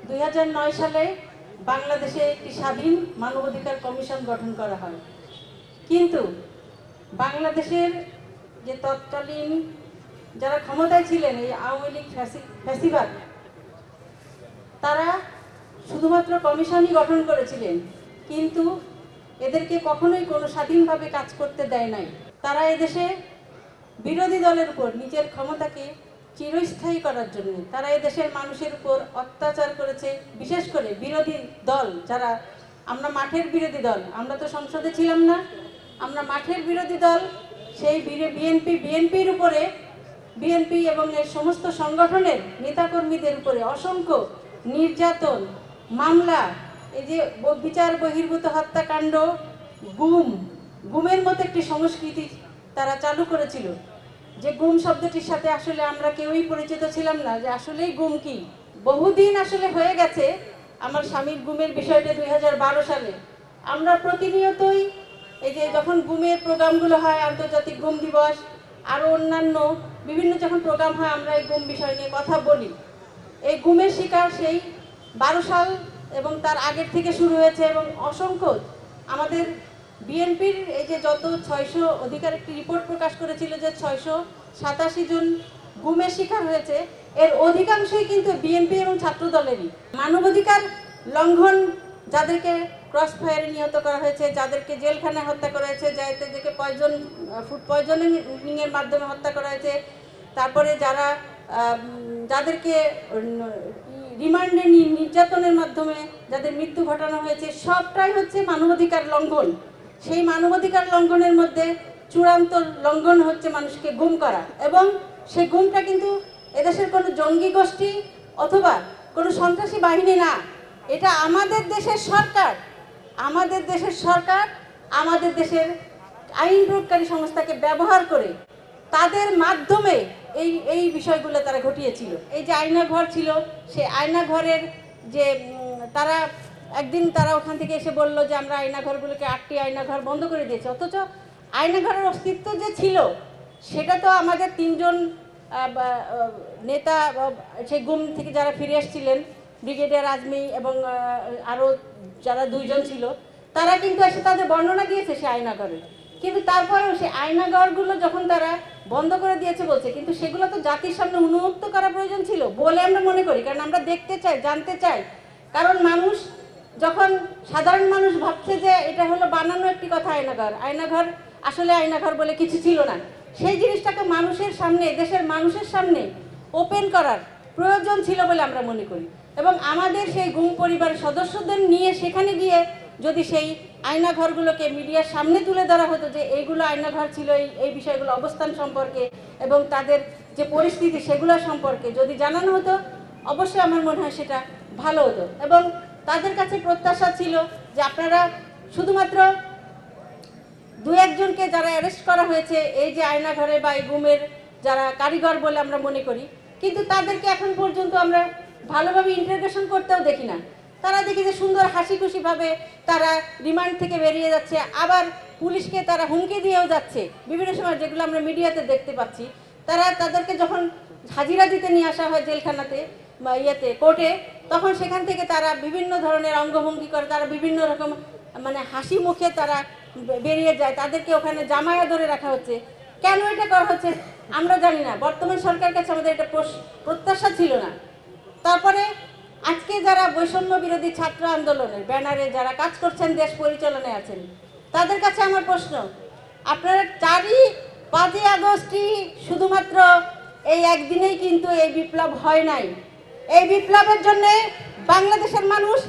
2009 সালে বাংলাদেশে একটি স্বাধীন মানবাধিকার কমিশন গঠন করা হয়। কিন্তু বাংলাদেশের যে তৎকালীন যারা ক্ষমতায় ছিলেন, এই আওয়ামী লীগ ফ্যাসিবাদ, তারা শুধুমাত্র কমিশনই গঠন করেছিলেন, কিন্তু এদেরকে কখনোই কোনো স্বাধীনভাবে কাজ করতে দেয় নাই। তারা এদেশে বিরোধী দলের উপর নিজের ক্ষমতাকে চিরস্থায়ী করার জন্য তারা এদেশের মানুষের উপর অত্যাচার করেছে। বিশেষ করে বিরোধী দল যারা, আমরা মাঠের বিরোধী দল, আমরা তো সংসদে ছিলাম না, আমরা মাঠের বিরোধী দল, সেই বিএনপির উপরে, বিএনপি এবং এর সমস্ত সংগঠনের নেতাকর্মীদের উপরে অসংখ্য নির্যাতন, মামলা, এই যে বিচার বহির্ভূত হত্যাকাণ্ড, গুমের মতো একটি সংস্কৃতি তারা চালু করেছিল। যে গুম শব্দটির সাথে আসলে আমরা কেউই পরিচিত ছিলাম না, যে আসলেই গুম কি। বহুদিন আসলে হয়ে গেছে আমার স্বামীর গুমের বিষয়টা 2012 সালে। আমরা প্রতিনিয়তই এই যে যখন গুমের প্রোগ্রামগুলো হয়, আন্তর্জাতিক গুম দিবস, আরও অন্যান্য বিভিন্ন যখন প্রোগ্রাম হয়, আমরা এই গুম বিষয় নিয়ে কথা বলি। এই গুমের শিকার সেই 12 সাল এবং তার আগের থেকে শুরু হয়েছে, এবং অসংখ্য আমাদের বিএনপির এই যে যত 600 অধিকার একটি রিপোর্ট প্রকাশ করেছিল যে 687 জন গুমের শিকার হয়েছে, এর অধিকাংশই কিন্তু বিএনপি এবং ছাত্র দলেরই। মানবাধিকার লঙ্ঘন, যাদেরকে ক্রস ফায়ারে নিহত করা হয়েছে, যাদেরকে জেলখানায় হত্যা করা হয়েছে, যাদেরকে ফুড পয়জনিংয়ের মাধ্যমে হত্যা করা হয়েছে, তারপরে যাদেরকে রিমান্ডে নির্যাতনের মাধ্যমে যাদের মৃত্যু ঘটানো হয়েছে, সবটাই হচ্ছে মানবাধিকার লঙ্ঘন। সেই মানবাধিকার লঙ্ঘনের মধ্যে চূড়ান্ত লঙ্ঘন হচ্ছে মানুষকে গুম করা, এবং সেই গুমটা কিন্তু এদেশের কোনো জঙ্গি গোষ্ঠী অথবা কোনো সন্ত্রাসী বাহিনী না, এটা আমাদের দেশের সরকার, আমাদের দেশের আইন প্রয়োগকারী সংস্থাকে ব্যবহার করে তাদের মাধ্যমে এই বিষয়গুলো তারা ঘটিয়েছিল। এই যে আয়নাঘর ছিল, সেই আয়নাঘরের যে তারা একদিন তারা ওখান থেকে এসে বলল যে আমরা আয়নাঘরগুলোকে 8টি আয়নাঘর বন্ধ করে দিয়েছি, অথচ আয়নাঘরের অস্তিত্ব যে ছিল সেটা তো আমাদের 3 জন নেতা সেই গুম থেকে যারা ফিরে এসেছিলেন, ব্রিগেডিয়ার আজমি এবং আরও যারা 2 জন ছিল, তারা কিন্তু এসে তাদের বর্ণনা দিয়েছে সেই আয়নাঘরের। কিন্তু তারপরেও সেই আয়নাঘরগুলো যখন তারা বন্ধ করে দিয়েছে বলছে, কিন্তু সেগুলো তো জাতির সামনে উন্মুক্ত করা প্রয়োজন ছিল বলে আমরা মনে করি, কারণ আমরা দেখতে চাই, জানতে চাই। কারণ মানুষ যখন, সাধারণ মানুষ ভাবছে যে এটা হলো বানানো একটি কথা, আয়নাঘর আসলে আয়নাঘর বলে কিছু ছিল না, সেই জিনিসটাকে মানুষের সামনে, দেশের মানুষের সামনে ওপেন করার প্রয়োজন ছিল বলে আমরা মনে করি। এবং আমাদের সেই গুম পরিবারের সদস্যদের নিয়ে সেখানে গিয়ে যদি সেই আয়নাঘরগুলোকে মিডিয়ার সামনে তুলে ধরা হতো যে এইগুলো আয়নাঘর ছিল, এই বিষয়গুলো অবস্থান সম্পর্কে এবং তাদের যে পরিস্থিতি সেগুলো সম্পর্কে যদি জানানো হতো, অবশ্যই আমার মনে হয় সেটা ভালো হতো। এবং তাদের কাছে প্রত্যাশা ছিল যে আপনারা শুধুমাত্র 2-1 জনকে যারা অ্যারেস্ট করা হয়েছে এই যে আয়নাঘরে বা এই গুমের যারা কারিগর বলে আমরা মনে করি, কিন্তু তাদেরকে এখন পর্যন্ত আমরা ভালোভাবে ইন্টারোগেশন করতেও দেখি না। তারা দেখি যে সুন্দর হাসি খুশিভাবে তারা রিমান্ড থেকে বেরিয়ে যাচ্ছে, আবার পুলিশকে তারা হুমকি দিয়েও যাচ্ছে বিভিন্ন সময়, যেগুলো আমরা মিডিয়াতে দেখতে পাচ্ছি। তাদেরকে যখন হাজিরা দিতে নিয়ে আসা হয় জেলখানাতে বা কোর্টে, তখন সেখান থেকে তারা বিভিন্ন ধরনের অঙ্গভঙ্গি করে, তারা বিভিন্ন রকম মানে হাসি মুখে তারা বেরিয়ে যায়, তাদেরকে ওখানে জামায়া ধরে রাখা হচ্ছে। কেন এটা করা হচ্ছে আমরা জানি না। বর্তমান সরকারের কাছে আমাদের এটা প্রত্যাশা ছিল না। তারপরে আজকে যারা বৈষম্য বিরোধী ছাত্র আন্দোলনের ব্যানারে যারা কাজ করছেন, দেশ পরিচালনায় আছেন, তাদের কাছে আমার প্রশ্ন, আপনারা 5ই আগস্টই শুধুমাত্র এই একদিনেই কিন্তু এই বিপ্লব হয় নাই। এই বিপ্লবের জন্য বাংলাদেশের মানুষ,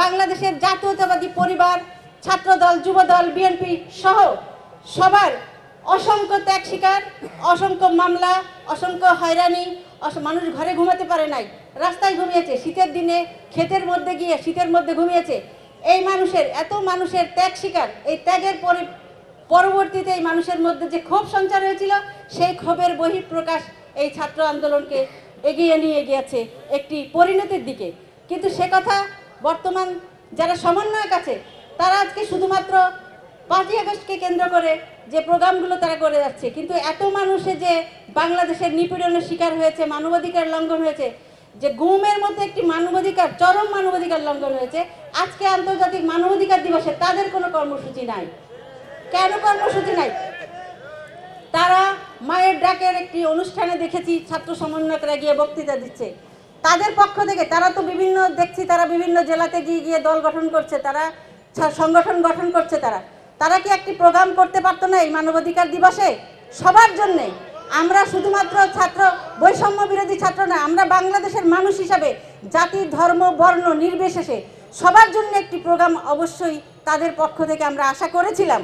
বাংলাদেশের জাতীয়তাবাদী পরিবার, ছাত্রদল, যুবদল, বিএনপি সহ সবার অসংখ্য ত্যাগ শিকার, অসংখ্য মামলা, অসংখ্য হয়রানি, মানুষ ঘরে ঘুমাতে পারে নাই, রাস্তায় ঘুমিয়েছে, শীতের দিনে ক্ষেতের মধ্যে গিয়ে শীতের মধ্যে ঘুমিয়েছে। এই এত মানুষের ত্যাগ শিকার, এই ত্যাগের পরবর্তীতে এই মানুষের মধ্যে যে ক্ষোভ সঞ্চার হয়েছিল, সেই ক্ষোভের বহিঃপ্রকাশ এই ছাত্র আন্দোলনকে এগিয়ে নিয়ে গিয়েছে একটি পরিণতির দিকে। কিন্তু সে কথা বর্তমান যারা সমন্বয়ক আছে, তারা আজকে শুধুমাত্র 5ই আগস্টকে কেন্দ্র করে যে প্রোগ্রামগুলো তারা করে যাচ্ছে, কিন্তু এত মানুষে যে বাংলাদেশের নিপীড়নের শিকার হয়েছে, মানবাধিকার লঙ্ঘন হয়েছে, যে গুমের মধ্যে একটি মানবাধিকার, চরম মানবাধিকার লঙ্ঘন হয়েছে। আজকে আন্তর্জাতিক মানবাধিকার দিবসে তাদের কোনো কর্মসূচি নাই। কেন কর্মসূচি নাই? তারা মায়ের ডাকের একটি অনুষ্ঠানে দেখেছি ছাত্র সমন্বয়করা গিয়ে বক্তৃতা দিচ্ছে। তাদের পক্ষ থেকে তারা তো বিভিন্ন দেখছি, তারা বিভিন্ন জেলাতে গিয়ে গিয়ে দল গঠন করছে, তারা সংগঠন গঠন করছে। তারা কি একটি প্রোগ্রাম করতে পারতো না এই মানবাধিকার দিবসে সবার জন্যে? আমরা শুধুমাত্র ছাত্র বৈষম্য বিরোধী ছাত্র না, আমরা বাংলাদেশের মানুষ হিসাবে জাতি, ধর্ম, বর্ণ নির্বিশেষে সবার জন্য একটি প্রোগ্রাম অবশ্যই তাদের পক্ষ থেকে আমরা আশা করেছিলাম।